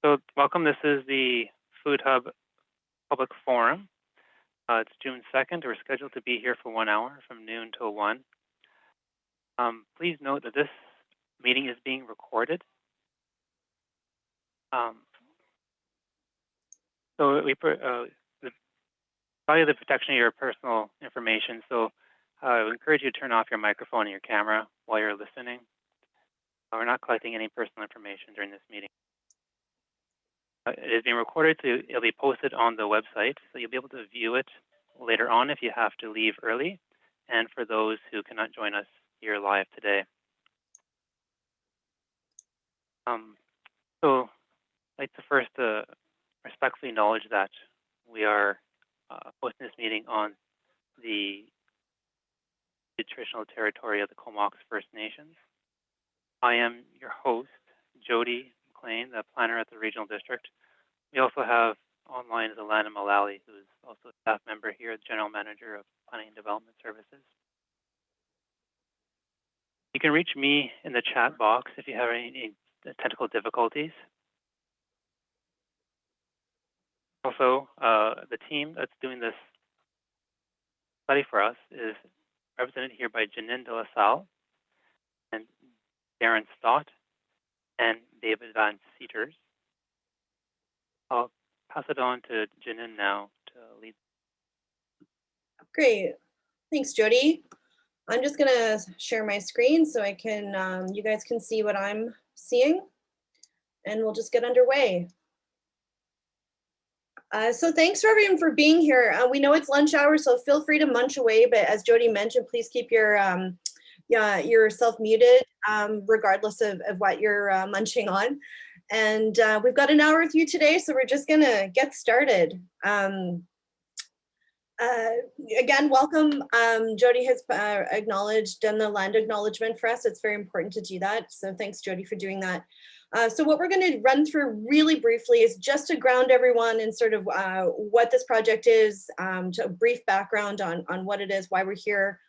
So welcome, this is the Food Hub Public Forum. It's June 2nd. We're scheduled to be here for 1 hour from noon till 1. Please note that this meeting is being recorded. So we value the protection of your personal information. So I would encourage you to turn off your microphone and your camera while you're listening. We're not collecting any personal information during this meeting. It is being recorded, so it'll be posted on the website, so you'll be able to view it later on if you have to leave early, and for those who cannot join us here live today. So I'd like to first respectfully acknowledge that we are hosting this meeting on the traditional territory of the Comox First Nations. I am your host, Jody McLean, the planner at the Regional District. We also have online is Alana Mullally, who is also a staff member here, General Manager of Planning and Development Services. You can reach me in the chat box if you have any technical difficulties. Also, the team that's doing this study for us is represented here by Janine De La Salle and Darren Stott and David Van Seters. I'll pass it on to Janine now to lead. Great, thanks, Jody. I'm just gonna share my screen so I can, you guys can see what I'm seeing, and we'll just get underway. So thanks for everyone for being here. We know it's lunch hour, so feel free to munch away, but as Jody mentioned, please keep your yourself muted, regardless of what you're munching on. And we've got an hour with you today, so we're just gonna get started. Again, welcome. Jody has done the land acknowledgement for us. It's very important to do that. So thanks, Jody, for doing that. So what we're going to run through really briefly is just to ground everyone in sort of what this project is, to a brief background on what it is, why we're here.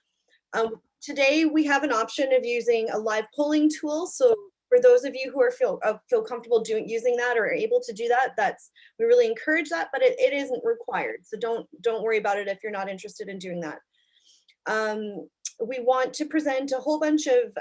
Today, we have an option of using a live polling tool. So for those of you who are feel comfortable using that or are able to do that, we really encourage that, but it isn't required. So don't worry about it if you're not interested in doing that. We want to present a whole bunch of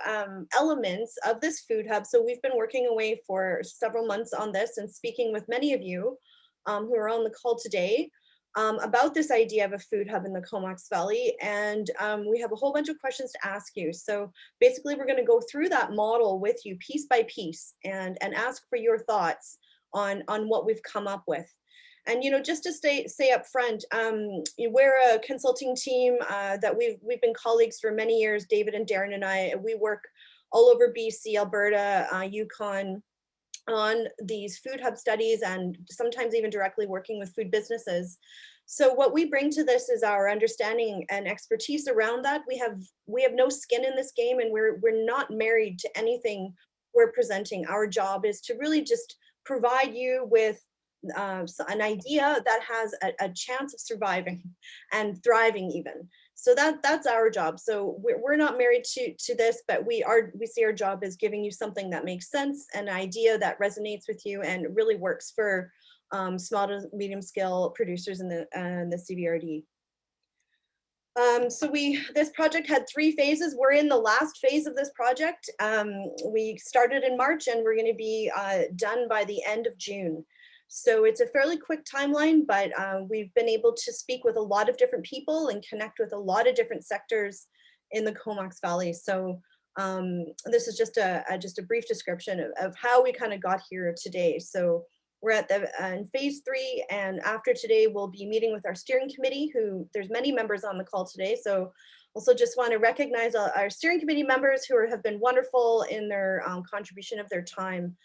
elements of this food hub. So we've been working away for several months on this and speaking with many of you who are on the call today about this idea of a food hub in the Comox Valley. And we have a whole bunch of questions to ask you. So basically we're gonna go through that model with you piece by piece and ask for your thoughts on what we've come up with. And just to say up front, we're a consulting team that we've been colleagues for many years. David and Darren and I, we work all over BC, Alberta, Yukon on these food hub studies and sometimes even directly working with food businesses. So what we bring to this is our understanding and expertise around that. We have no skin in this game, and we're not married to anything we're presenting. Our job is to really just provide you with an idea that has a chance of surviving and thriving even. So that's our job. So we're not married to this, but we see our job as giving you something that makes sense, an idea that resonates with you and really works for small to medium scale producers in the CVRD. So this project had 3 phases. We're in the last phase of this project. We started in March and we're going to be done by the end of June. So it's a fairly quick timeline, but we've been able to speak with a lot of different people and connect with a lot of different sectors in the Comox Valley. So this is just a brief description of how we kind of got here today. So we're at in phase 3, and after today we'll be meeting with our steering committee, who there's many members on the call today. So also just want to recognize our steering committee members who have been wonderful in their contribution of their time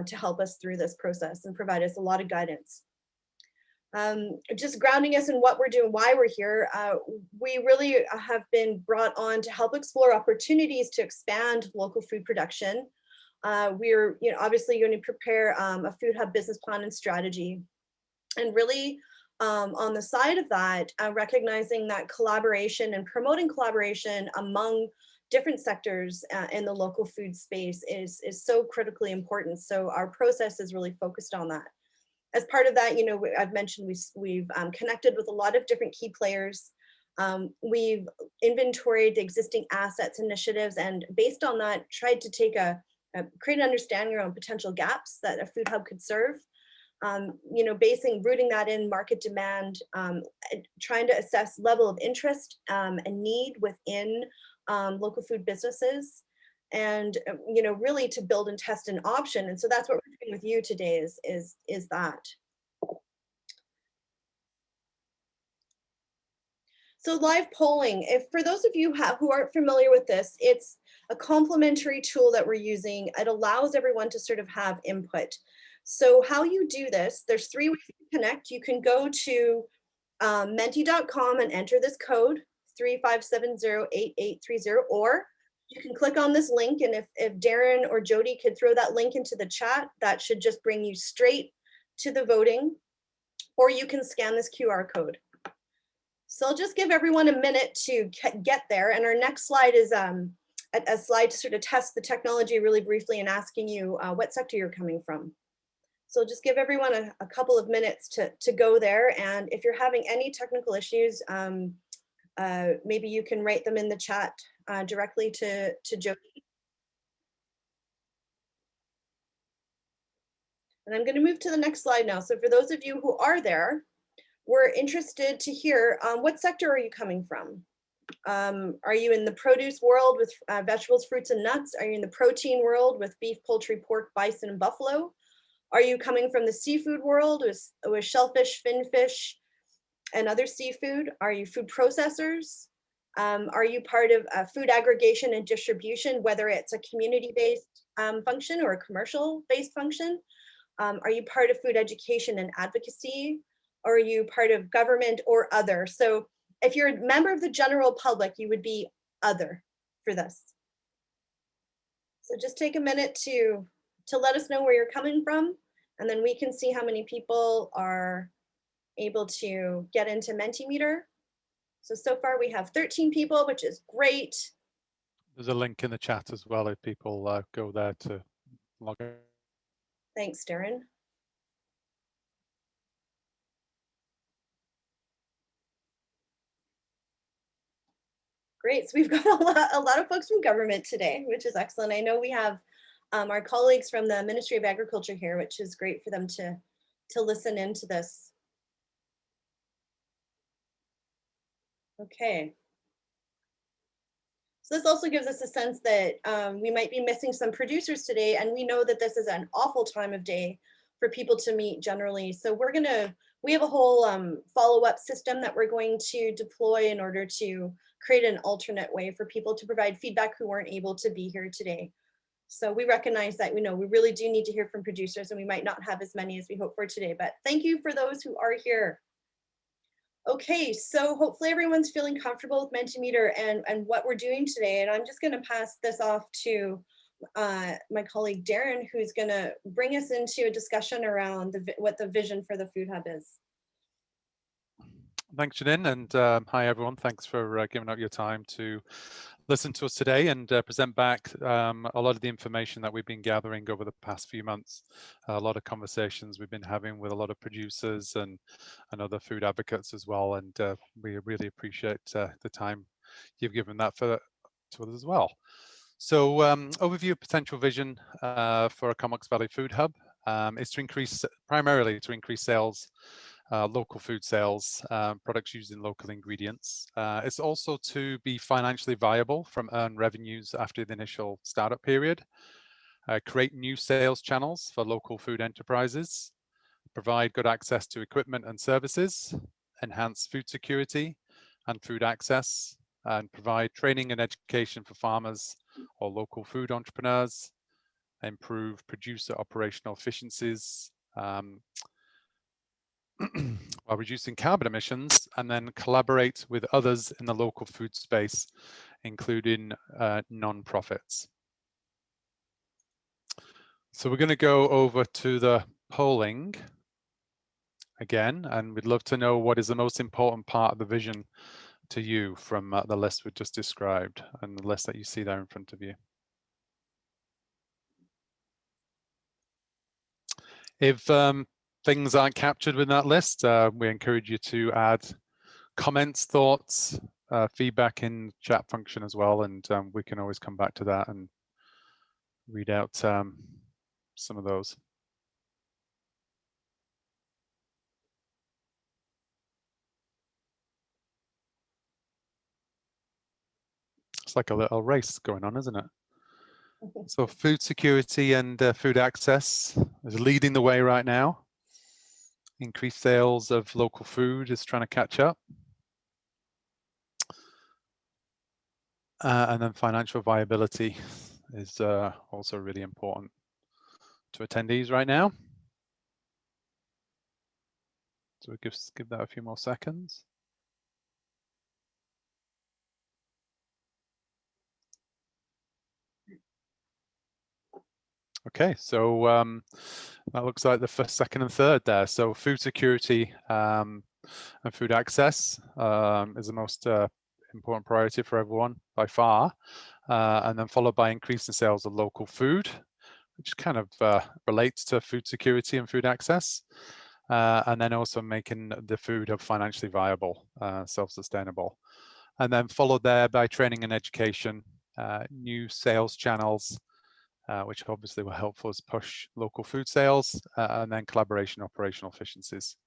to help us through this process and provide us a lot of guidance. Just grounding us in what we're doing, why we're here. We really have been brought on to help explore opportunities to expand local food production. We're obviously going to prepare a food hub business plan and strategy, and really on the side of that, recognizing that collaboration and promoting collaboration among different sectors in the local food space is so critically important. So our process is really focused on that. As part of that, I've mentioned we've connected with a lot of different key players. We've inventoried existing assets, initiatives, and based on that, tried to create an understanding around potential gaps that a food hub could serve. Rooting that in market demand, trying to assess level of interest and need within local food businesses, and really to build and test an option. And so that's what we're doing with you today is that. So live polling, if for those of you who aren't familiar with this, it's a complementary tool that we're using. It allows everyone to sort of have input. So how you do this, there's 3 ways to connect. You can go to menti.com and enter this code 35708830, or you can click on this link, and if Darren or Jody could throw that link into the chat, that should just bring you straight to the voting, or you can scan this QR code. So I'll just give everyone a minute to get there. And our next slide is a slide to sort of test the technology really briefly and asking you what sector you're coming from. So just give everyone a couple of minutes to go there. And if you're having any technical issues, maybe you can write them in the chat directly to Jody. And I'm going to move to the next slide now. So for those of you who are there, we're interested to hear what sector are you coming from? Are you in the produce world with vegetables, fruits, and nuts? Are you in the protein world with beef, poultry, pork, bison, and buffalo? Are you coming from the seafood world with shellfish, finfish, and other seafood? Are you food processors? Are you part of food aggregation and distribution, whether it's a community-based function or a commercial-based function? Are you part of food education and advocacy? Or are you part of government or other? So if you're a member of the general public, you would be other for this. So just take a minute to let us know where you're coming from, and then we can see how many people are able to get into Mentimeter. So far we have 13 people, which is great. There's a link in the chat as well if people go there to log in. Thanks, Darren. Great, so we've got a lot of folks from government today, which is excellent. I know we have our colleagues from the Ministry of Agriculture here, which is great for them to listen into this. Okay. So this also gives us a sense that we might be missing some producers today, and we know that this is an awful time of day for people to meet generally. So we have a whole follow-up system that we're going to deploy in order to create an alternate way for people to provide feedback who weren't able to be here today. So we recognize that we really do need to hear from producers, and we might not have as many as we hope for today, but thank you for those who are here. Okay, so hopefully everyone's feeling comfortable with Mentimeter and what we're doing today. And I'm just going to pass this off to my colleague Darren, who's going to bring us into a discussion around what the vision for the Food Hub is. Thanks, Janine, and hi everyone. Thanks for giving up your time to listen to us today and present back a lot of the information that we've been gathering over the past few months. A lot of conversations we've been having with a lot of producers and other food advocates as well, and we really appreciate the time you've given that to us as well. So overview of potential vision for a Comox Valley Food Hub is primarily to increase sales, local food sales, products using local ingredients. It's also to be financially viable from earned revenues after the initial startup period, create new sales channels for local food enterprises, provide good access to equipment and services, enhance food security and food access, and provide training and education for farmers or local food entrepreneurs, improve producer operational efficiencies, while reducing carbon emissions, and then collaborate with others in the local food space, including non-profits. So we're going to go over to the polling again, and we'd love to know what is the most important part of the vision to you from the list we just described and the list that you see there in front of you? If things aren't captured within that list, we encourage you to add comments, thoughts, feedback in chat function as well, and we can always come back to that and read out some of those. It's like a little race going on, isn't it? So food security and food access is leading the way right now. Increased sales of local food is trying to catch up. And then financial viability is also really important to attendees right now. So we'll give that a few more seconds. Okay, so that looks like the first, second, and third there. So food security and food access is the most important priority for everyone by far, and then followed by increasing sales of local food, which kind of relates to food security and food access, and then also making the food hub financially viable, self-sustainable, and then followed there by training and education, new sales channels, which obviously will help us push local food sales, and then collaboration, operational efficiencies.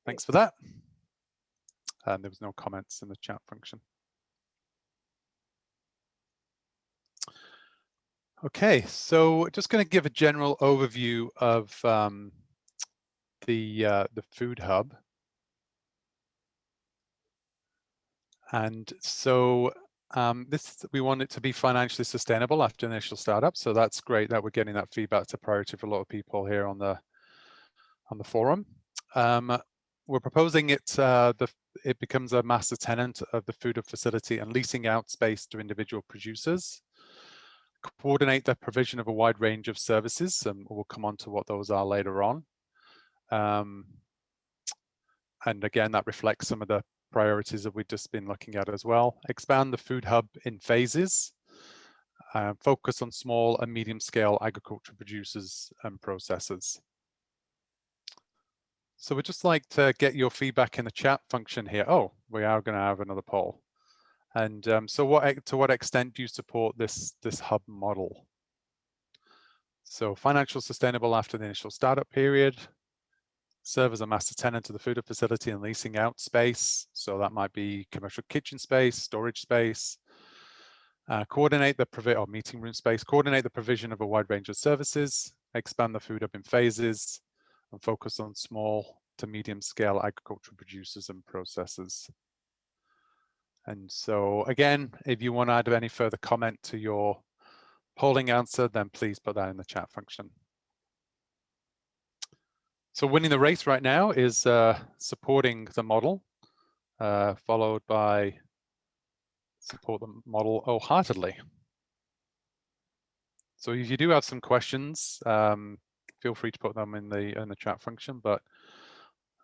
Thanks for that. And there was no comments in the chat function. Okay, so just going to give a general overview of the food hub. And so we want it to be financially sustainable after initial startup. So that's great that we're getting that feedback. It's a priority for a lot of people here on the forum. We're proposing it becomes a master tenant of the food hub facility and leasing out space to individual producers. Coordinate the provision of a wide range of services, and we'll come on to what those are later on. And again, that reflects some of the priorities that we've just been looking at as well. Expand the food hub in phases. Focus on small and medium scale agriculture producers and processors. So we'd just like to get your feedback in the chat function here. Oh, we are going to have another poll. And so to what extent do you support this hub model? So financial sustainable after the initial startup period, serve as a master tenant of the food hub facility and leasing out space. So that might be commercial kitchen space, storage space, coordinate the meeting room space, coordinate the provision of a wide range of services, expand the food hub in phases, and focus on small to medium scale agricultural producers and processors. And so again, if you want to add any further comment to your polling answer, then please put that in the chat function. So winning the race right now is supporting the model, followed by support the model wholeheartedly. So if you do have some questions, feel free to put them in the chat function, but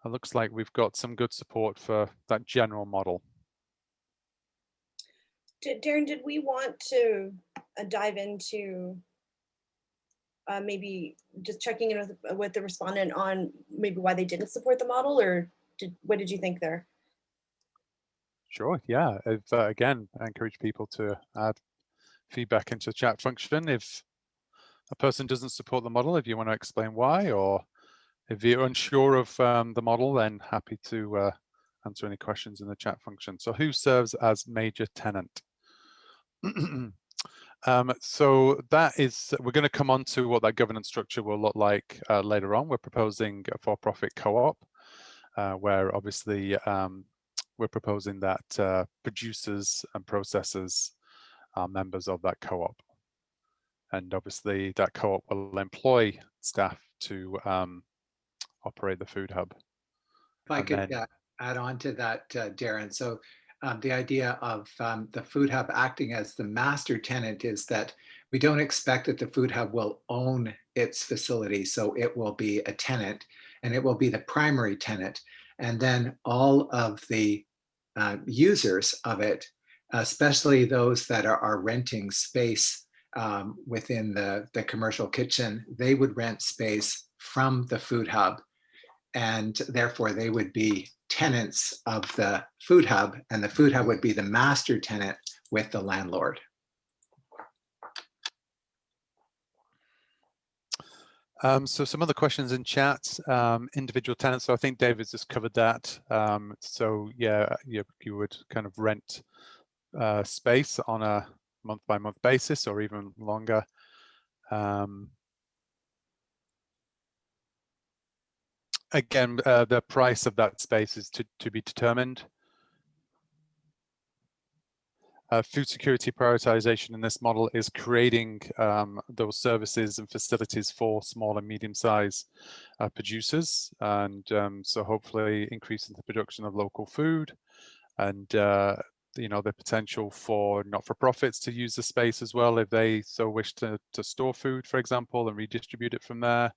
it looks like we've got some good support for that general model. Darren, did we want to dive into maybe just checking in with the respondent on maybe why they didn't support the model, or what did you think there? Sure, yeah. Again, I encourage people to add feedback into the chat function. If a person doesn't support the model, if you want to explain why, or if you're unsure of the model, then happy to answer any questions in the chat function. So who serves as major tenant? So that is, we're going to come on to what that governance structure will look like later on. We're proposing a for-profit co-op, where obviously we're proposing that producers and processors are members of that co-op. And obviously that co-op will employ staff to operate the food hub. If I could add on to that, Darren. So the idea of the food hub acting as the master tenant is that we don't expect that the food hub will own its facility. So it will be a tenant, and it will be the primary tenant. And then all of the users of it, especially those that are renting space within the commercial kitchen, they would rent space from the food hub, and therefore they would be tenants of the food hub, and the food hub would be the master tenant with the landlord. So some other questions in chat, individual tenants. So I think David's just covered that. So yeah, you would kind of rent space on a month-by-month basis or even longer. Again, the price of that space is to be determined. Food security prioritization in this model is creating those services and facilities for small and medium-sized producers, and so hopefully increasing the production of local food, and you know, the potential for not-for-profits to use the space as well if they so wish to store food, for example, and redistribute it from there.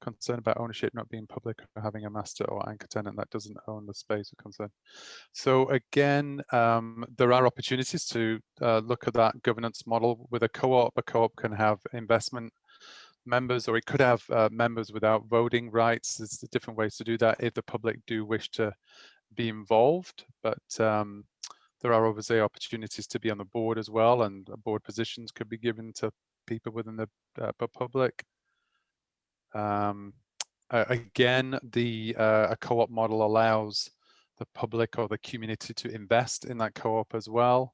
Concern about ownership not being public or having a master or anchor tenant that doesn't own the space or concern. So again, there are opportunities to look at that governance model with a co-op. A co-op can have investment members, or it could have members without voting rights. There's different ways to do that if the public do wish to be involved, but there are obviously opportunities to be on the board as well, and board positions could be given to people within the public. Again, a co-op model allows the public or the community to invest in that co-op as well.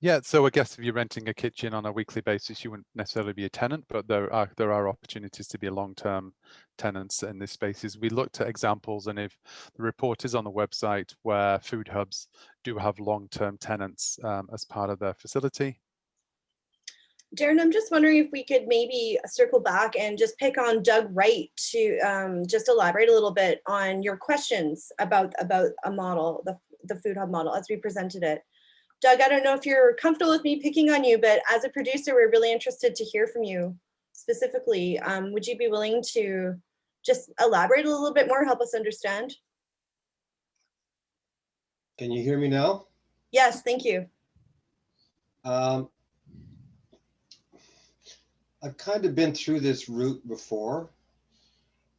Yeah, so I guess if you're renting a kitchen on a weekly basis, you wouldn't necessarily be a tenant, but there are opportunities to be a long-term tenants in these spaces. We looked at examples, and if the report is on the website where food hubs do have long-term tenants as part of their facility. Darren, I'm just wondering if we could maybe circle back and just pick on Doug Wright to just elaborate a little bit on your questions about a model, the food hub model as we presented it. Doug, I don't know if you're comfortable with me picking on you, but as a producer, we're really interested to hear from you specifically. Would you be willing to just elaborate a little bit more, help us understand? Can you hear me now? Yes, thank you. I've kind of been through this route before,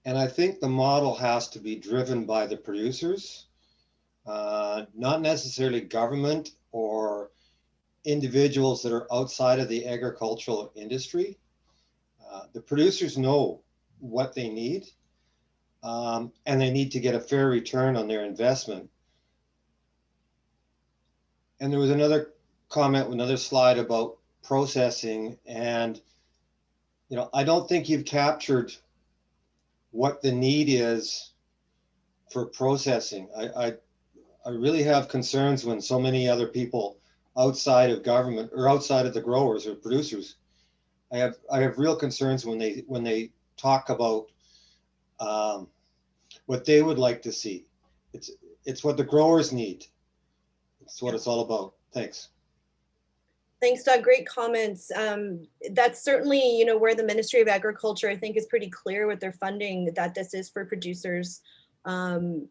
and I think the model has to be driven by the producers, not necessarily government or individuals that are outside of the agricultural industry. The producers know what they need, and they need to get a fair return on their investment. And there was another comment, another slide about processing, and you know, I don't think you've captured what the need is for processing. I really have concerns when so many other people outside of government or outside of the growers or producers, I have real concerns when they talk about what they would like to see. It's what the growers need. It's what it's all about. Thanks. Thanks, Doug. Great comments. That's certainly, you know, where the Ministry of Agriculture, I think, is pretty clear with their funding that this is for producers. And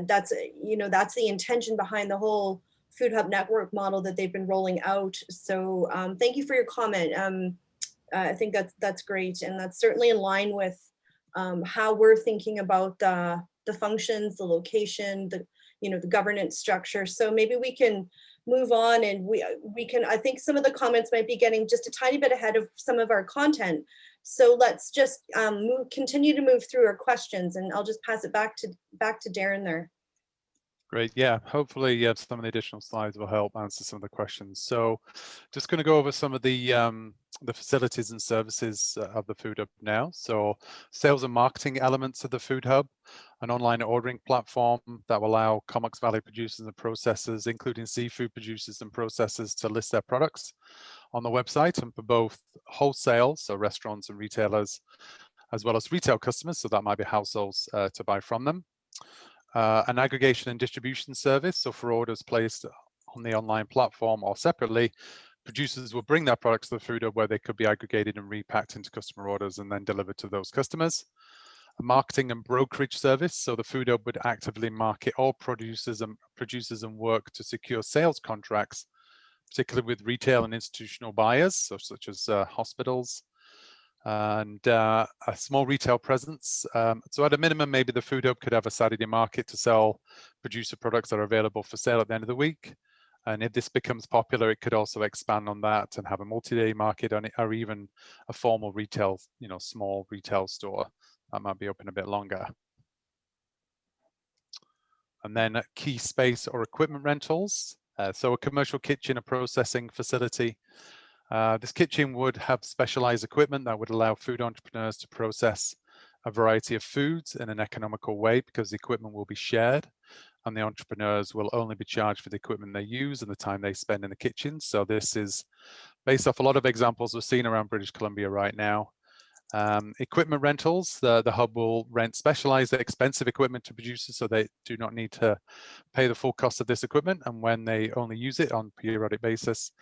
that's, you know, that's the intention behind the whole Food Hub Network model that they've been rolling out. So thank you for your comment. I think that's great. And that's certainly in line with how we're thinking about the functions, the location, the governance structure. So maybe we can move on, and we can, I think some of the comments might be getting just a tiny bit ahead of some of our content. So let's just continue to move through our questions, and I'll just pass it back to Darren there. Great, yeah, hopefully some of the additional slides will help answer some of the questions. So just going to go over some of the facilities and services of the Food Hub now. So sales and marketing elements of the Food Hub, an online ordering platform that will allow Comox Valley producers and processors, including seafood producers and processors, to list their products on the website, and for both wholesale, so restaurants and retailers, as well as retail customers, so that might be households to buy from them. An aggregation and distribution service, so for orders placed on the online platform or separately, producers will bring their products to the Food Hub where they could be aggregated and repacked into customer orders and then delivered to those customers. marketing and brokerage service. So the Food Hub would actively market all producers and work to secure sales contracts, particularly with retail and institutional buyers, so such as hospitals, and a small retail presence. So at a minimum, maybe the Food Hub could have a Saturday market to sell producer products that are available for sale at the end of the week. And if this becomes popular, it could also expand on that and have a multi-day market on it, or even a formal retail, small retail store that might be open a bit longer. And then key space or equipment rentals. So a commercial kitchen, a processing facility. This kitchen would have specialized equipment that would allow food entrepreneurs to process a variety of foods in an economical way, because the equipment will be shared and the entrepreneurs will only be charged for the equipment they use and the time they spend in the kitchen. So this is based off a lot of examples we're seeing around British Columbia right now. Equipment rentals, the hub will rent specialized expensive equipment to producers, so they do not need to pay the full cost of this equipment, and when they only use it on a periodic basis.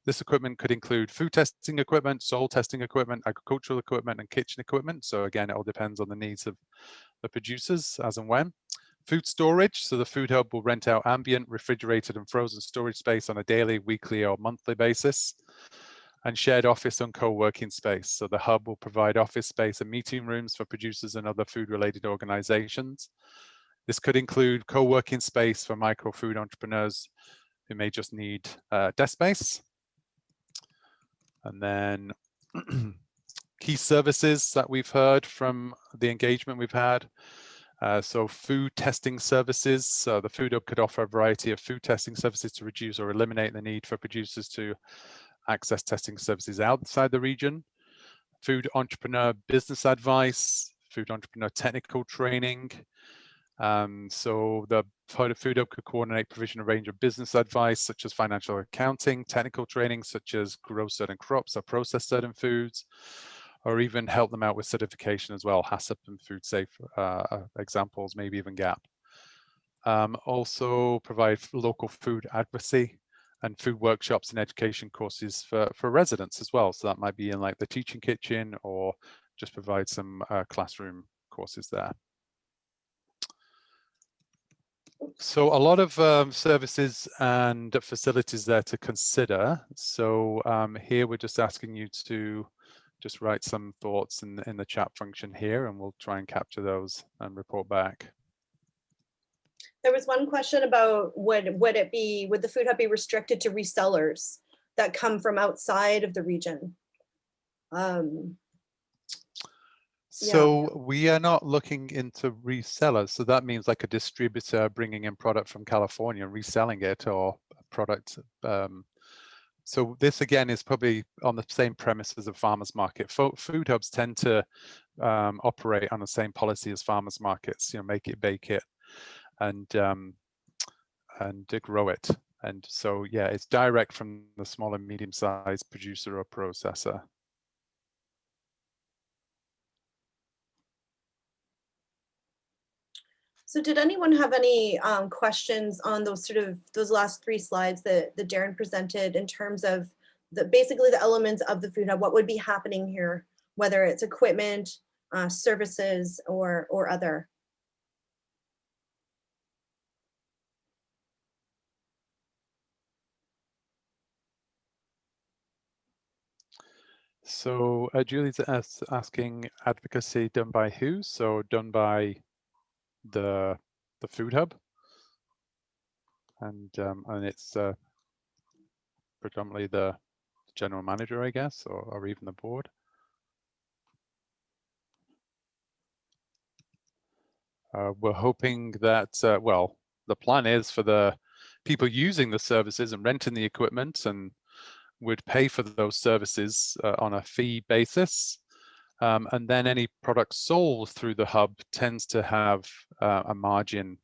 This equipment could include food testing equipment, soil testing equipment, agricultural equipment, and kitchen equipment. So again, it all depends on the needs of the producers as and when. Food storage, so the Food Hub will rent out ambient, refrigerated, and frozen storage space on a daily, weekly, or monthly basis. And shared office and co-working space. So the hub will provide office space and meeting rooms for producers and other food-related organizations. This could include co-working space for micro food entrepreneurs who may just need desk space. And then key services that we've heard from the engagement we've had. So food testing services. So the Food Hub could offer a variety of food testing services to reduce or eliminate the need for producers to access testing services outside the region. Food entrepreneur business advice, food entrepreneur technical training. So the Food Hub could coordinate provision of a range of business advice, such as financial accounting, technical training, such as grow certain crops or process certain foods, or even help them out with certification as well, HACCP and food safe examples, maybe even GAP. Also provide local food advocacy and food workshops and education courses for residents as well. So that might be in like the teaching kitchen, or just provide some classroom courses there. So a lot of services and facilities there to consider. So here we're just asking you to just write some thoughts in the chat function here, and we'll try and capture those and report back. There was one question about would the Food Hub be restricted to resellers that come from outside of the region? So we are not looking into resellers. So that means like a distributor bringing in product from California and reselling it, or a product. So this again is probably on the same premise as a farmer's market. Food hubs tend to operate on the same policy as farmers markets. Make it, bake it, and grow it. And so yeah, it's direct from the small and medium-sized producer or processor. So did anyone have any questions on those last three slides that Darren presented, in terms of basically the elements of the Food Hub, what would be happening here, whether it's equipment, services, or other? So Julie's asking, advocacy done by who? So done by the Food Hub, and it's predominantly the general manager, I guess, or even the board. We're hoping that, well, the plan is for the people using the services and renting the equipment and would pay for those services on a fee basis. And then any product sold through the hub tends to have a margin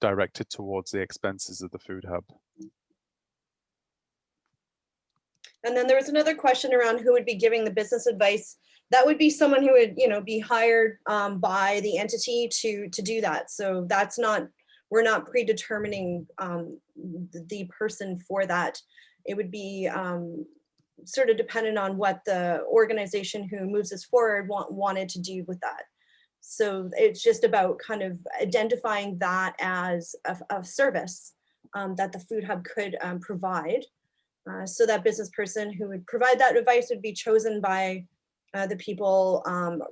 directed towards the expenses of the Food Hub. And then there was another question around who would be giving the business advice. That would be someone who would, be hired by the entity to do that. So that's not, we're not predetermining the person for that. It would be sort of dependent on what the organization who moves us forward wanted to do with that. So it's just about kind of identifying that as a service that the Food Hub could provide. So that business person who would provide that advice would be chosen by the people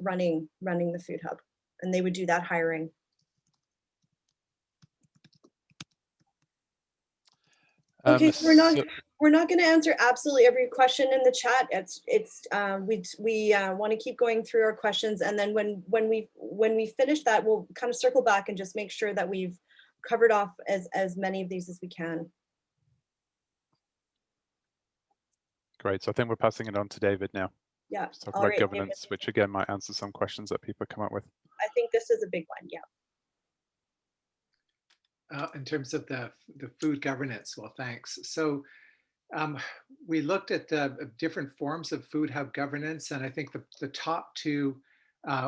running the Food Hub, and they would do that hiring. Okay, so we're not going to answer absolutely every question in the chat. We want to keep going through our questions, and then when we finish that, we'll kind of circle back and just make sure that we've covered off as many of these as we can. Great. So I think we're passing it on to David now. Yeah. Let's talk about right, governance, David. which again might answer some questions that people come up with. I think this is a big one. Yeah. In terms of the food governance, well, thanks. So we looked at different forms of Food Hub governance, and I think the top two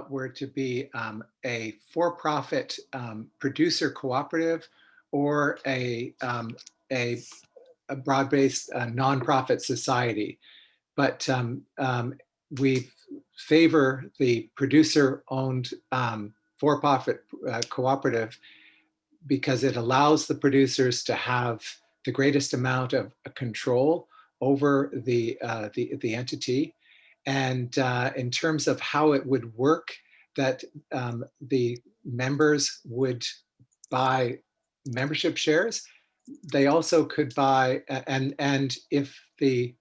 were to be a for-profit producer cooperative or a broad-based nonprofit society. But we favor the producer-owned for-profit cooperative because it allows the producers to have the greatest amount of control over the entity. And in terms of how it would work, that the members would buy membership shares. They also could buy, and if the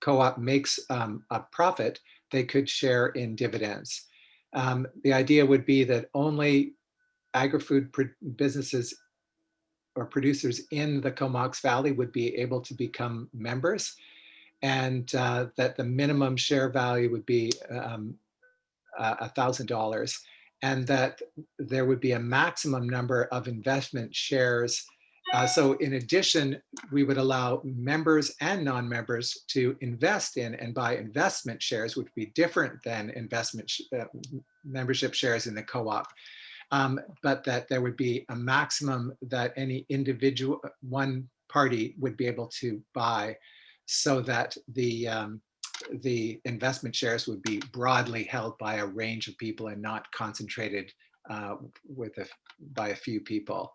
co-op makes a profit, they could share in dividends. The idea would be that only agri-food businesses or producers in the Comox Valley would be able to become members, and that the minimum share value would be $1,000, and that there would be a maximum number of investment shares. So in addition, we would allow members and non-members to invest in and buy investment shares, which would be different than membership shares in the co-op. But that there would be a maximum that any individual, one party would be able to buy, so that the investment shares would be broadly held by a range of people and not concentrated by a few people.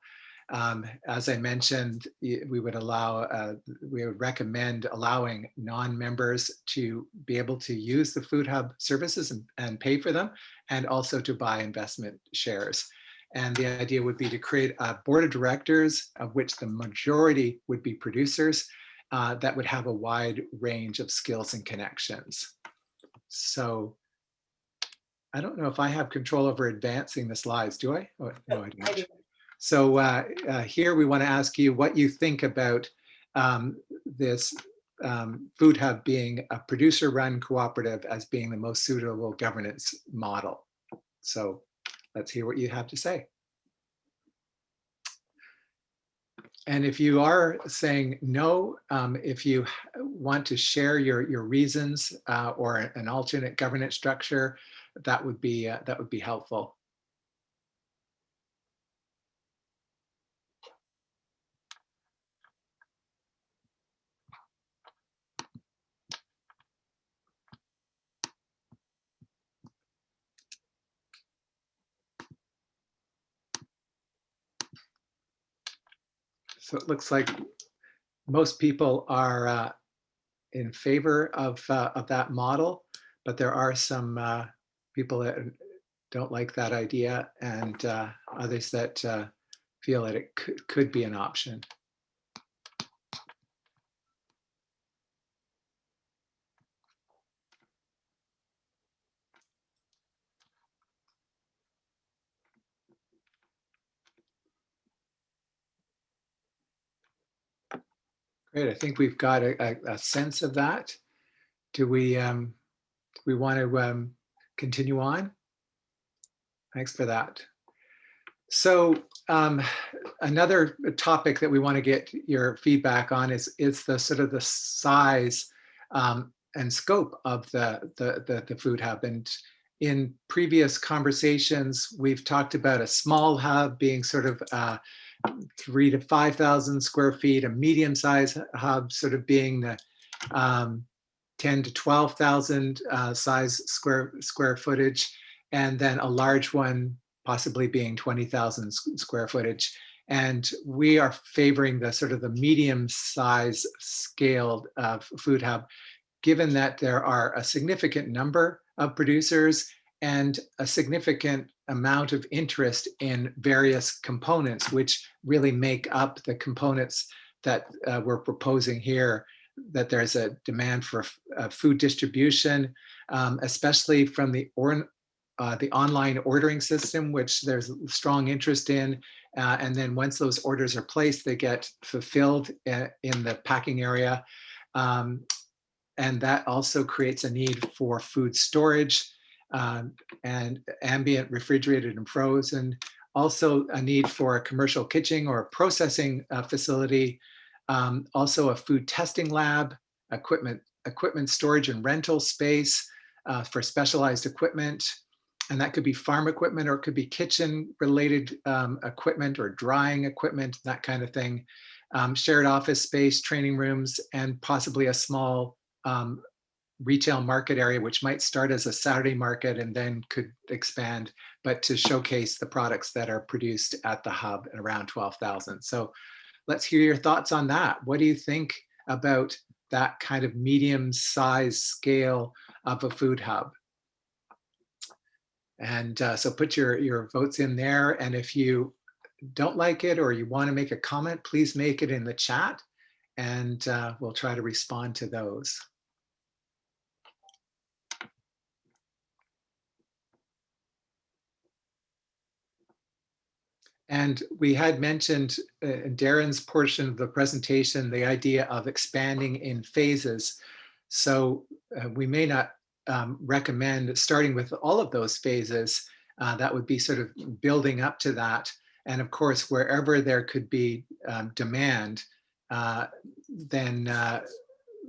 As I mentioned, we would recommend allowing non-members to be able to use the Food Hub services and pay for them, and also to buy investment shares. And the idea would be to create a board of directors, of which the majority would be producers, that would have a wide range of skills and connections. So I don't know if I have control over advancing the slides, do I? Oh, no, I don't. So here we want to ask you what you think about this Food Hub being a producer-run cooperative as being the most suitable governance model. So let's hear what you have to say. And if you are saying no, if you want to share your reasons or an alternate governance structure, that would be helpful. So it looks like most people are in favor of that model, but there are some people that don't like that idea, and others that feel that it could be an option. Great, I think we've got a sense of that. Do we want to continue on? Thanks for that. So another topic that we want to get your feedback on is the sort of the size and scope of the Food Hub. And in previous conversations, we've talked about a small hub being sort of 3,000 to 5,000 square feet, a medium-sized hub sort of being the 10 to 12,000 size square footage, and then a large one possibly being 20,000 square footage. And we are favoring the sort of the medium size scaled food hub, given that there are a significant number of producers and a significant amount of interest in various components, which really make up the components that we're proposing here, that there's a demand for food distribution, especially from the online ordering system, which there's strong interest in. And then once those orders are placed, they get fulfilled in the packing area. And that also creates a need for food storage and ambient, refrigerated, and frozen. Also a need for a commercial kitchen or a processing facility. Also a food testing lab, equipment storage and rental space for specialized equipment. And that could be farm equipment, or it could be kitchen related equipment or drying equipment, that kind of thing. Shared office space, training rooms, and possibly a small retail market area, which might start as a Saturday market and then could expand, but to showcase the products that are produced at the hub at around 12,000. So let's hear your thoughts on that. What do you think about that kind of medium size scale of a food hub? And so put your votes in there. And if you don't like it or you want to make a comment, please make it in the chat, and we'll try to respond to those. And we had mentioned in Darren's portion of the presentation, the idea of expanding in phases. So we may not recommend starting with all of those phases. That would be sort of building up to that. And of course, wherever there could be demand, then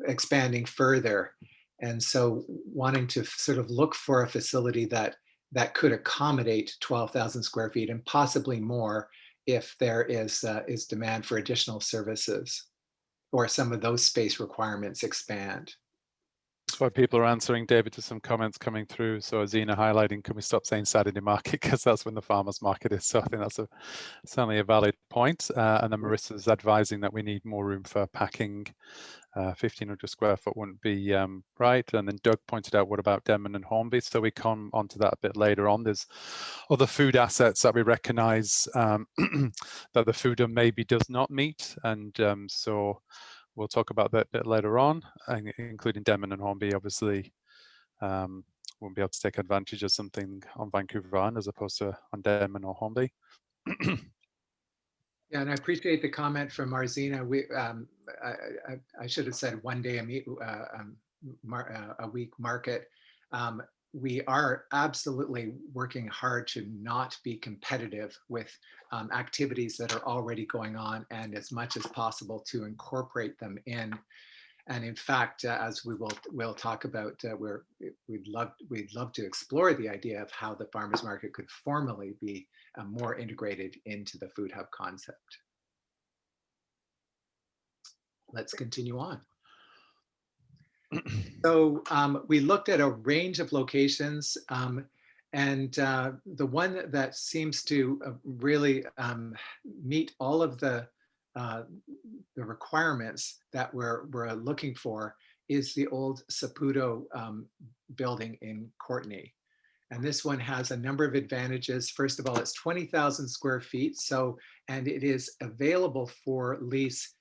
expanding further. And so wanting to sort of look for a facility that could accommodate 12,000 square feet and possibly more if there is demand for additional services or some of those space requirements expand. That's why people are answering, David, to some comments coming through. So Azina highlighting, can we stop saying Saturday market, because that's when the farmers market is. So I think that's certainly a valid point. And then Marissa's advising that we need more room for packing. 1,500 square foot wouldn't be right. And then Doug pointed out, what about Denman and Hornby? So we come onto that a bit later on. There's other food assets that we recognize that the food hub maybe does not meet. And so we'll talk about that a bit later on, including Denman and Hornby. Obviously, won't be able to take advantage of something on Vancouver Island as opposed to on Denman or Hornby. Yeah, and I appreciate the comment from Marzina. I should have said 1 day a week market. We are absolutely working hard to not be competitive with activities that are already going on, and as much as possible to incorporate them in. And in fact, as we'll talk about, we'd love to explore the idea of how the farmers market could formally be more integrated into the food hub concept. Let's continue on. So we looked at a range of locations, and the one that seems to really meet all of the requirements that we're looking for is the old Saputo building in Courtenay. And this one has a number of advantages. First of all, it's 20,000 square feet. And it is available for lease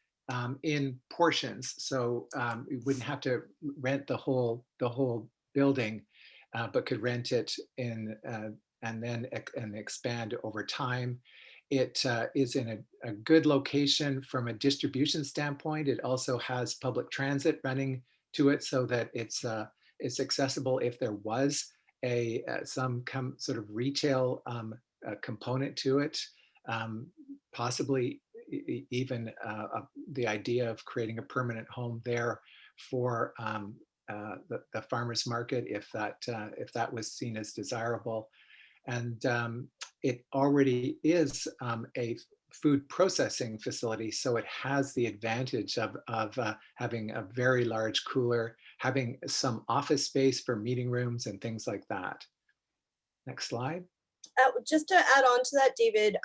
in portions. So you wouldn't have to rent the whole building, but could rent it in and expand over time. It is in a good location from a distribution standpoint. It also has public transit running to it, so that it's accessible if there was some sort of retail component to it, possibly even the idea of creating a permanent home there for the farmers market, if that was seen as desirable. And it already is a food processing facility, so it has the advantage of having a very large cooler, having some office space for meeting rooms and things like that. Next slide. Just to add on to that, David,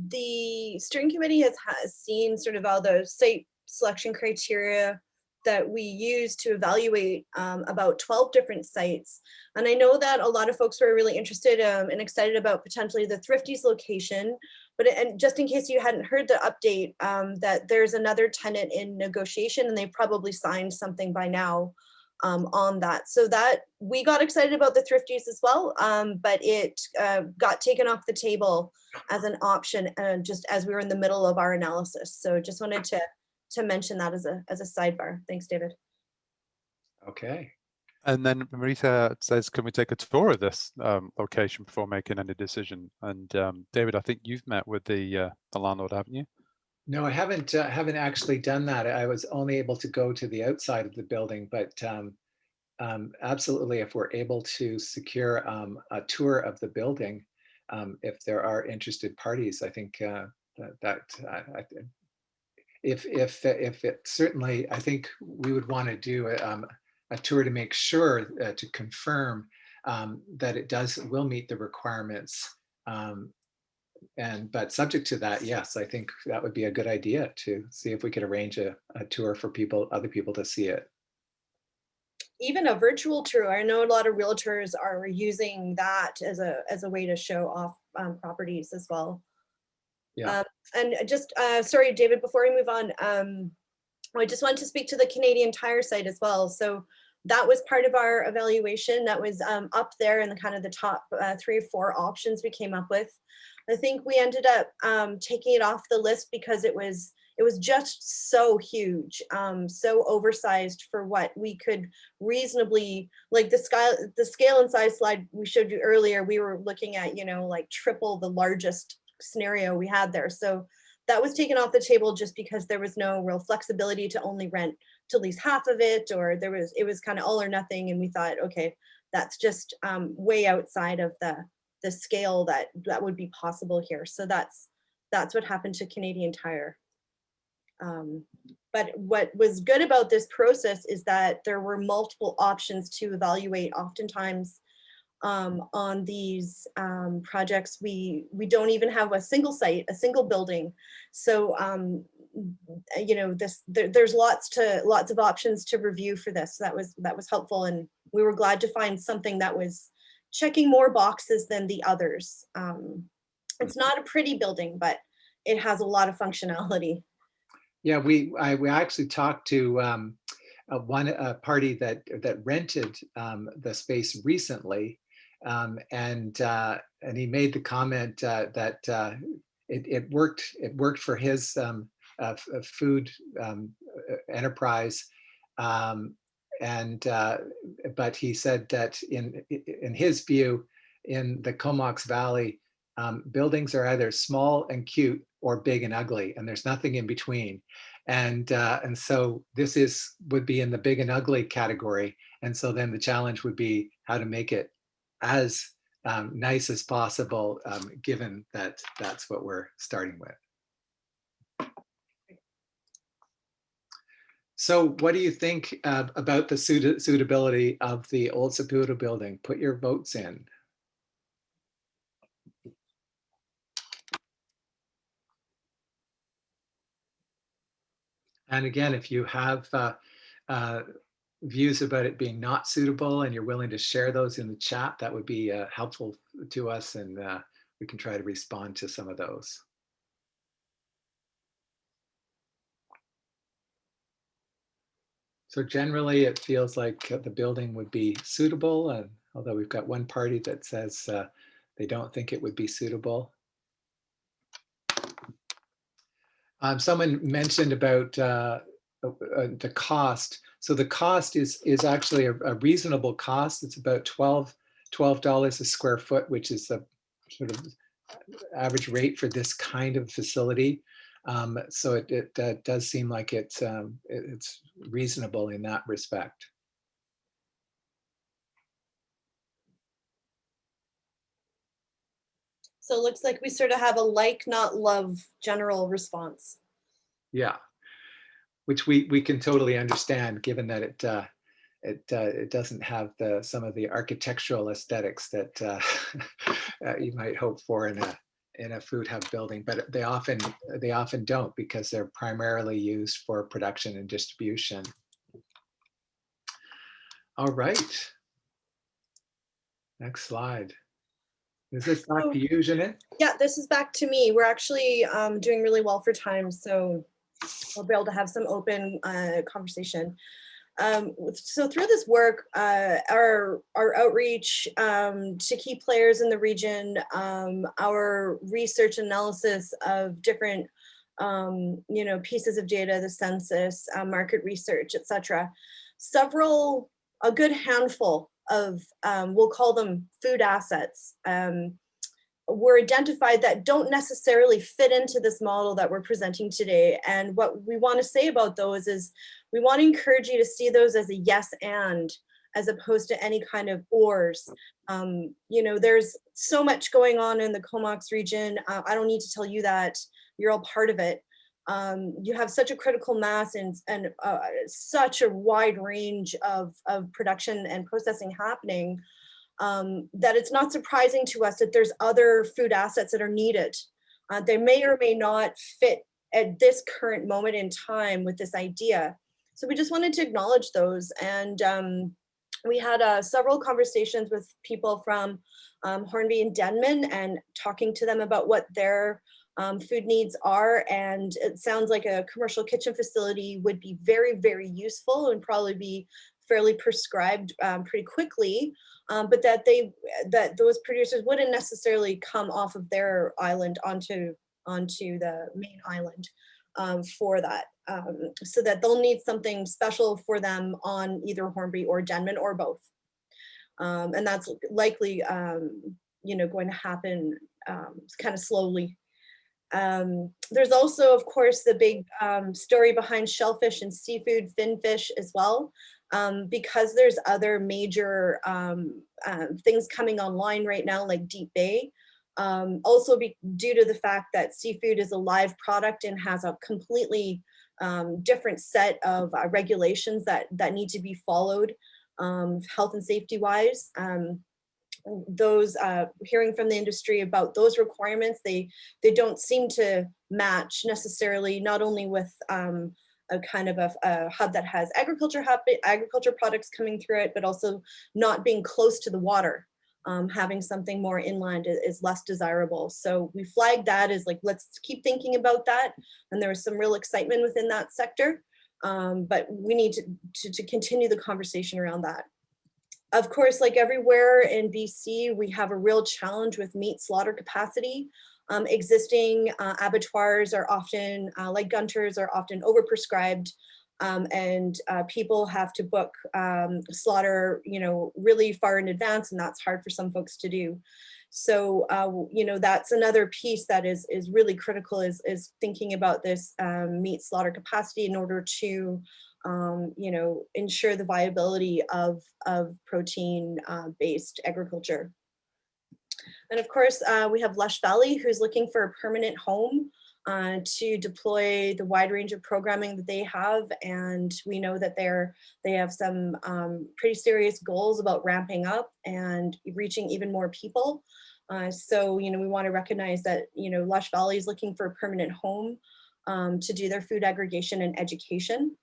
the steering committee has seen sort of all the site selection criteria that we use to evaluate about 12 different sites. And I know that a lot of folks were really interested and excited about potentially the Thrifty's location, but and just in case you hadn't heard the update, that there's another tenant in negotiation and they probably signed something by now on that. So that we got excited about the Thrifties as well, but it got taken off the table as an option just as we were in the middle of our analysis. So just wanted to mention that as a sidebar. Thanks, David. Okay. And then Marita says, can we take a tour of this location before making any decision? And David, I think you've met with the landlord, haven't you? No, I haven't actually done that. I was only able to go to the outside of the building, but absolutely, if we're able to secure a tour of the building, if there are interested parties, I think if it certainly, I think we would want to do a tour to make sure to confirm that it will meet the requirements. But subject to that, yes, I think that would be a good idea to see if we could arrange a tour for other people to see it. Even a virtual tour. I know a lot of realtors are using that as a way to show off properties as well. Yeah. And just sorry, David, before we move on, I just wanted to speak to the Canadian Tire site as well. So that was part of our evaluation. That was up there in the kind of the top 3 or 4 options we came up with. I think we ended up taking it off the list because it was just so huge, so oversized for what we could reasonably, like the scale and size slide we showed you earlier, we were looking at, like triple the largest scenario we had there. So that was taken off the table just because there was no real flexibility to only rent to lease half of it, or it was kind of all or nothing. And we thought, okay, that's just way outside of the scale that would be possible here. So that's what happened to Canadian Tire. But what was good about this process is that there were multiple options to evaluate. Oftentimes on these projects, we don't even have a single site, a single building. So there's lots of options to review for this. That was helpful, and we were glad to find something that was checking more boxes than the others. It's not a pretty building, but it has a lot of functionality. Yeah, we actually talked to a party that rented the space recently, and he made the comment that it worked for his food enterprise, but he said that in his view, in the Comox Valley, buildings are either small and cute or big and ugly, and there's nothing in between. And so this would be in the big and ugly category. And so then the challenge would be how to make it as nice as possible, given that that's what we're starting with. So what do you think about the suitability of the old Saputo building? Put your votes in. And again, if you have views about it being not suitable and you're willing to share those in the chat, that would be helpful to us, and we can try to respond to some of those. So generally, it feels like the building would be suitable, and although we've got one party that says they don't think it would be suitable. Someone mentioned about the cost. So the cost is actually a reasonable cost. It's about $12 a square foot, which is the sort of average rate for this kind of facility. So it does seem like it's reasonable in that respect. So it looks like we sort of have a like, not love general response. Yeah, which we can totally understand, given that it doesn't have some of the architectural aesthetics that you might hope for in a food hub building, but they often don't, because they're primarily used for production and distribution. All right. Next slide. Is this back to you, Jeanette? Yeah, this is back to me. We're actually doing really well for time, so we'll be able to have some open conversation. So through this work, our outreach to key players in the region, our research analysis of different pieces of data, the census, market research, etc. A good handful of, we'll call them food assets, were identified that don't necessarily fit into this model that we're presenting today. And what we want to say about those is we want to encourage you to see those as a yes and, as opposed to any kind of ors. There's so much going on in the Comox region. I don't need to tell you that. You're all part of it. You have such a critical mass and such a wide range of production and processing happening, that it's not surprising to us that there's other food assets that are needed. They may or may not fit at this current moment in time with this idea. So we just wanted to acknowledge those. And we had several conversations with people from Hornby and Denman, and talking to them about what their food needs are. And it sounds like a commercial kitchen facility would be very, very useful and probably be fairly prescribed pretty quickly, but that those producers wouldn't necessarily come off of their island onto the main island for that, so that they'll need something special for them on either Hornby or Denman or both, and that's likely going to happen kind of slowly. There's also, of course, the big story behind shellfish and seafood, finfish as well, because there's other major things coming online right now, like Deep Bay. Also due to the fact that seafood is a live product and has a completely different set of regulations that need to be followed, health and safety wise. Those hearing from the industry about those requirements, they don't seem to match necessarily, not only with a kind of a hub that has agriculture products coming through it, but also not being close to the water. Having something more inland is less desirable. So we flagged that as like, let's keep thinking about that. And there was some real excitement within that sector, but we need to continue the conversation around that. Of course, like everywhere in BC, we have a real challenge with meat slaughter capacity. Existing abattoirs are often, like Gunter's, are often overprescribed, and people have to book slaughter, really far in advance, and that's hard for some folks to do. So, that's another piece that is really critical, is thinking about this meat slaughter capacity in order to ensure the viability of protein-based agriculture. And of course, we have Lush Valley, who's looking for a permanent home to deploy the wide range of programming that they have. And we know that they have some pretty serious goals about ramping up and reaching even more people. So, we want to recognize that, Lush Valley is looking for a permanent home to do their food aggregation and education.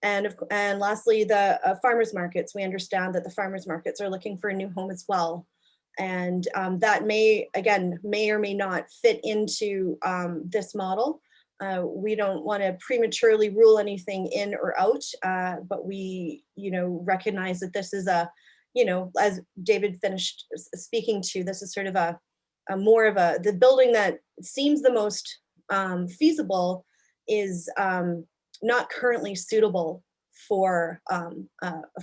And lastly, the farmers markets. We understand that the farmers markets are looking for a new home as well. And that may or may not fit into this model. We don't want to prematurely rule anything in or out, but we, recognize that this is as David finished speaking to, this is sort of the building that seems the most feasible is not currently suitable for a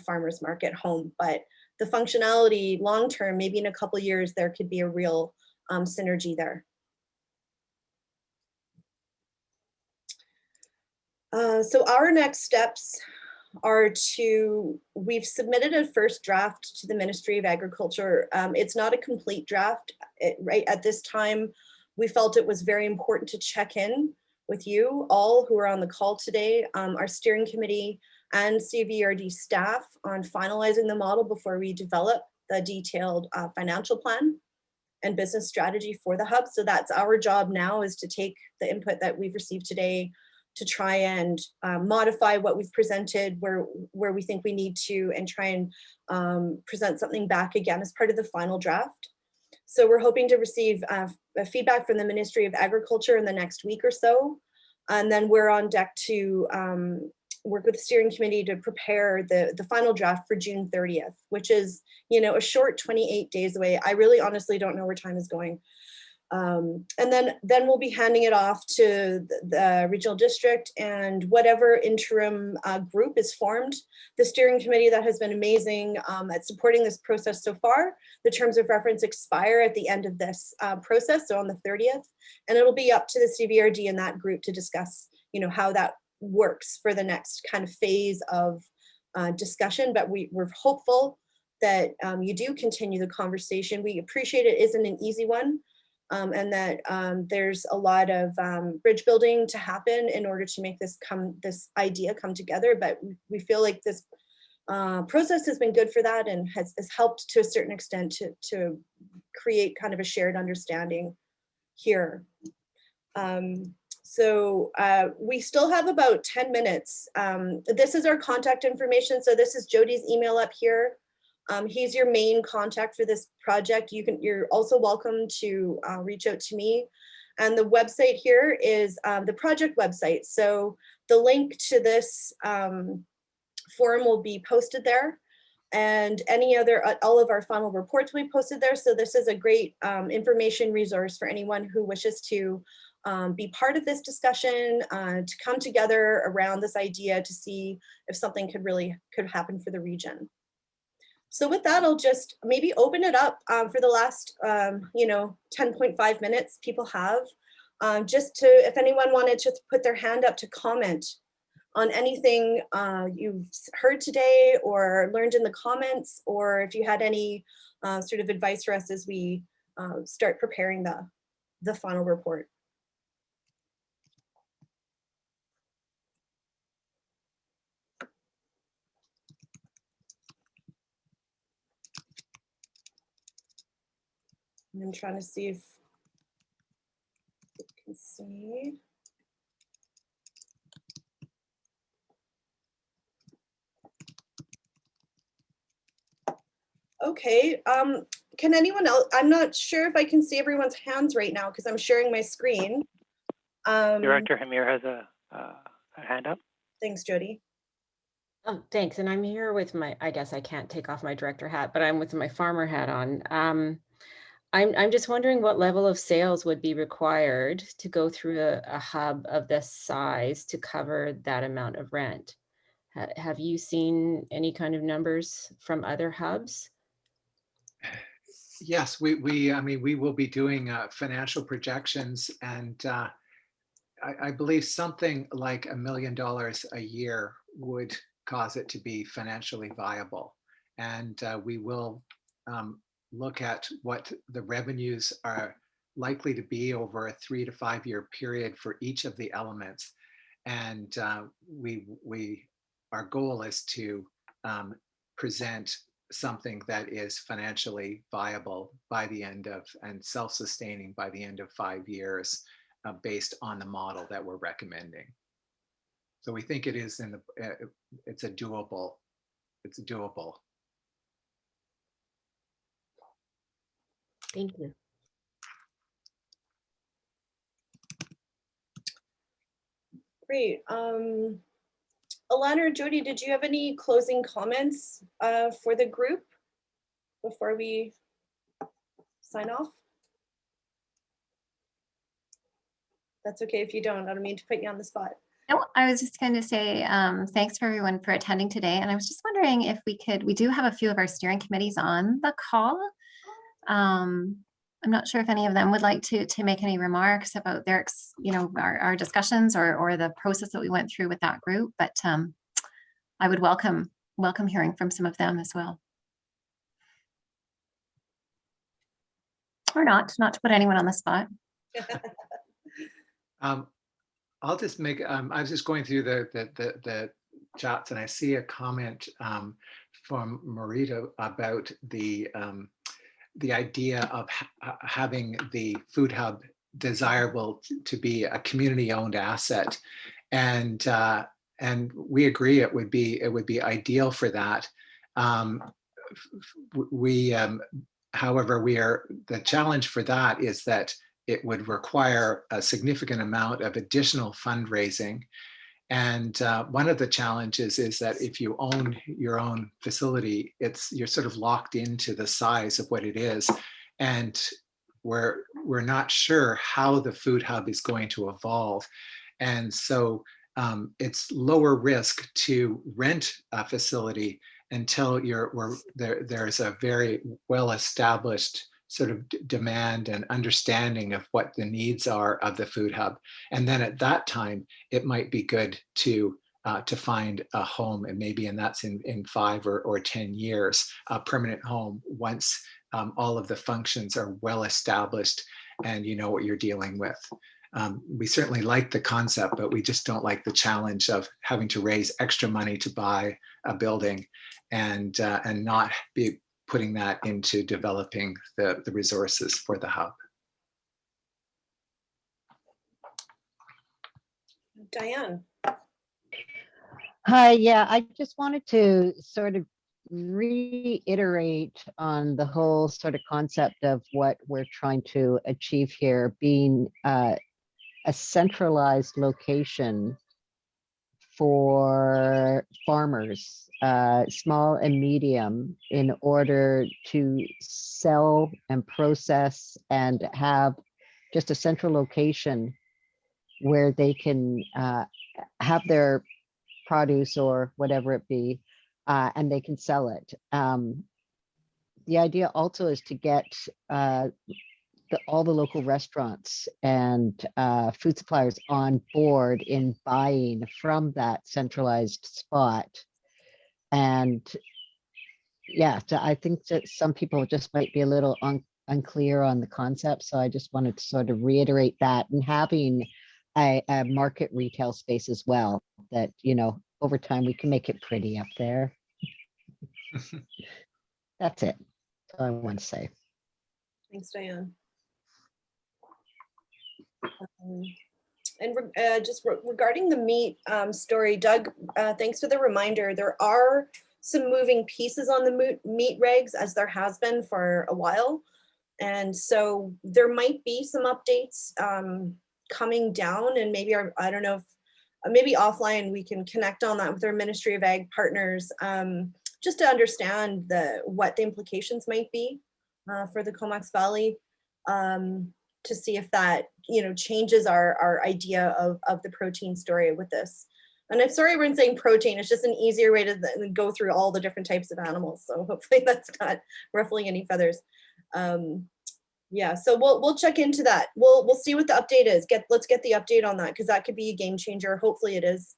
farmer's market home, but the functionality long-term, maybe in a couple of years, there could be a real synergy there. So our next steps are we've submitted a first draft to the Ministry of Agriculture. It's not a complete draft. Right at this time, we felt it was very important to check in with you all who are on the call today. Our steering committee and CVRD staff on finalizing the model before we develop the detailed financial plan and business strategy for the hub. So that's our job now, is to take the input that we've received today to try and modify what we've presented where we think we need to, and try and present something back again as part of the final draft. So we're hoping to receive feedback from the Ministry of Agriculture in the next week or so. And then we're on deck to work with the steering committee to prepare the final draft for June 30th, which is, you know, a short 28 days away. I really honestly don't know where time is going. And then we'll be handing it off to the regional district and whatever interim group is formed. The steering committee that has been amazing at supporting this process so far. The terms of reference expire at the end of this process, so on the 30th, and it'll be up to the CVRD and that group to discuss, you know, how that works for the next kind of phase of discussion. But we're hopeful that you do continue the conversation. We appreciate it isn't an easy one. And that there's a lot of bridge building to happen in order to make this idea come together. But we feel like this process has been good for that, and has helped to a certain extent to create kind of a shared understanding here. So we still have about 10 minutes. This is our contact information. So this is Jody's email up here. He's your main contact for this project. You're also welcome to reach out to me. And the website here is the project website. So the link to this forum will be posted there, and all of our final reports will be posted there. So this is a great information resource for anyone who wishes to be part of this discussion, to come together around this idea to see if something could happen for the region. So with that, I'll just maybe open it up for the last, 10.5 minutes people have, just to, if anyone wanted to put their hand up to comment on anything you've heard today or learned in the comments, or if you had any sort of advice for us as we start preparing the final report. I'm trying to see if you can see. Okay, can anyone else? I'm not sure if I can see everyone's hands right now because I'm sharing my screen. Director Hamir has a hand up. Thanks, Jody. Oh, thanks. And I'm here with I guess I can't take off my director hat, but I'm with my farmer hat on. I'm just wondering what level of sales would be required to go through a hub of this size to cover that amount of rent. Have you seen any kind of numbers from other hubs? Yes, we will be doing financial projections, and I believe something like $1 million a year would cause it to be financially viable. And we will look at what the revenues are likely to be over a 3 to 5 year period for each of the elements. And our goal is to present something that is financially viable by the end of, and self-sustaining by the end of 5 years, based on the model that we're recommending. So we think it is it's doable. Thank you. Great. Alana or Jody, did you have any closing comments for the group before we sign off? That's okay if you don't. I don't mean to put you on the spot. No, I was just going to say thanks for everyone for attending today. And I was just wondering if we do have a few of our steering committees on the call. I'm not sure if any of them would like to make any remarks about their, our discussions or the process that we went through with that group, but I would welcome hearing from some of them as well. Or not to put anyone on the spot. I'll just make, I was just going through the chats, and I see a comment from Marita about the idea of having the food hub desirable to be a community-owned asset, and we agree it would be ideal for that. However, the challenge for that is that it would require a significant amount of additional fundraising. And one of the challenges is that if you own your own facility, you're sort of locked into the size of what it is. And we're not sure how the food hub is going to evolve. And so it's lower risk to rent a facility until there's a very well-established sort of demand and understanding of what the needs are of the food hub. And then at that time, it might be good to find a home, and that's in 5 or 10 years, a permanent home once all of the functions are well established and you know what you're dealing with. We certainly like the concept, but we just don't like the challenge of having to raise extra money to buy a building and not be putting that into developing the resources for the hub. Diane. Hi, yeah, I just wanted to sort of reiterate on the whole sort of concept of what we're trying to achieve here, being a centralized location for farmers, small and medium, in order to sell and process and have just a central location where they can have their produce or whatever it be, and they can sell it. The idea also is to get all the local restaurants and food suppliers on board in buying from that centralized spot. And yeah, I think that some people just might be a little unclear on the concept. So I just wanted to sort of reiterate that, and having a market retail space as well, that, you know, over time we can make it pretty up there. That's it. That's all I want to say. Thanks, Diane. And just regarding the meat story, Doug, thanks for the reminder. There are some moving pieces on the meat regs, as there has been for a while. And so there might be some updates coming down, and maybe I don't know if maybe offline we can connect on that with our Ministry of Ag partners, just to understand what the implications might be for the Comox Valley, to see if that, you know, changes our idea of the protein story with this. And I'm sorry we're saying protein, it's just an easier way to go through all the different types of animals. So hopefully that's not ruffling any feathers. Yeah, so we'll check into that. We'll see what the update is. Let's get the update on that, because that could be a game changer. Hopefully it is.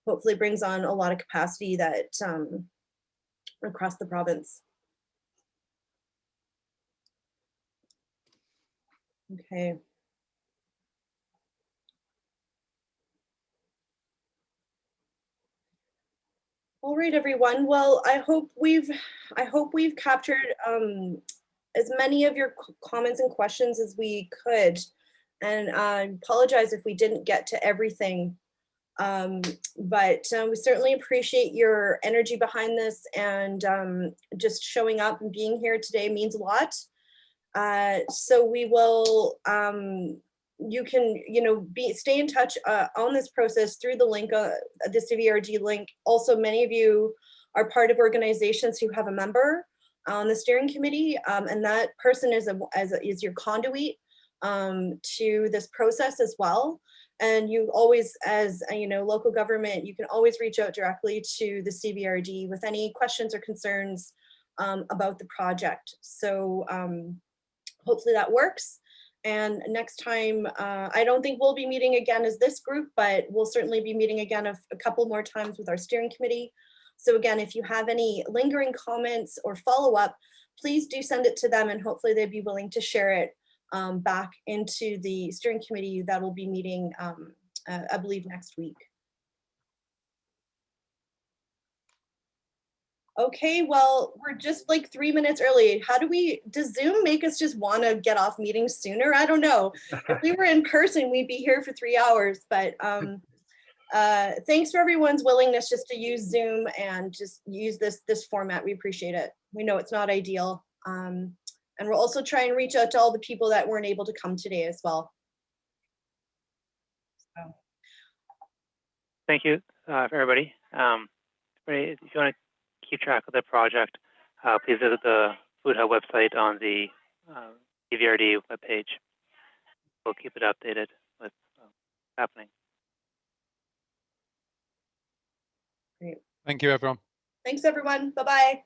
Hopefully it brings on a lot of capacity that across the province. Okay. All right, everyone. Well, I hope we've captured as many of your comments and questions as we could, and I apologize if we didn't get to everything, but we certainly appreciate your energy behind this, and just showing up and being here today means a lot. So we will, you can, you know, stay in touch on this process through the link, the CVRD link. Also, many of you are part of organizations who have a member on the steering committee, and that person is your conduit to this process as well. And you always, as you know, local government, you can always reach out directly to the CVRD with any questions or concerns about the project. So hopefully that works. And next time, I don't think we'll be meeting again as this group, but we'll certainly be meeting again a couple more times with our steering committee. So again, if you have any lingering comments or follow-up, please do send it to them, and hopefully they'd be willing to share it back into the steering committee that will be meeting, I believe, next week. Okay, well, we're just like 3 minutes early. Does Zoom make us just want to get off meetings sooner? I don't know. If we were in person, we'd be here for 3 hours, but thanks for everyone's willingness just to use Zoom and just use this format. We appreciate it. We know it's not ideal. And we'll also try and reach out to all the people that weren't able to come today as well. So. Thank you for everybody. If you want to keep track of the project, please visit the Food Hub website on the PVRD webpage. We'll keep it updated with what's happening. Great. Thank you, everyone. Thanks, everyone. Bye-bye.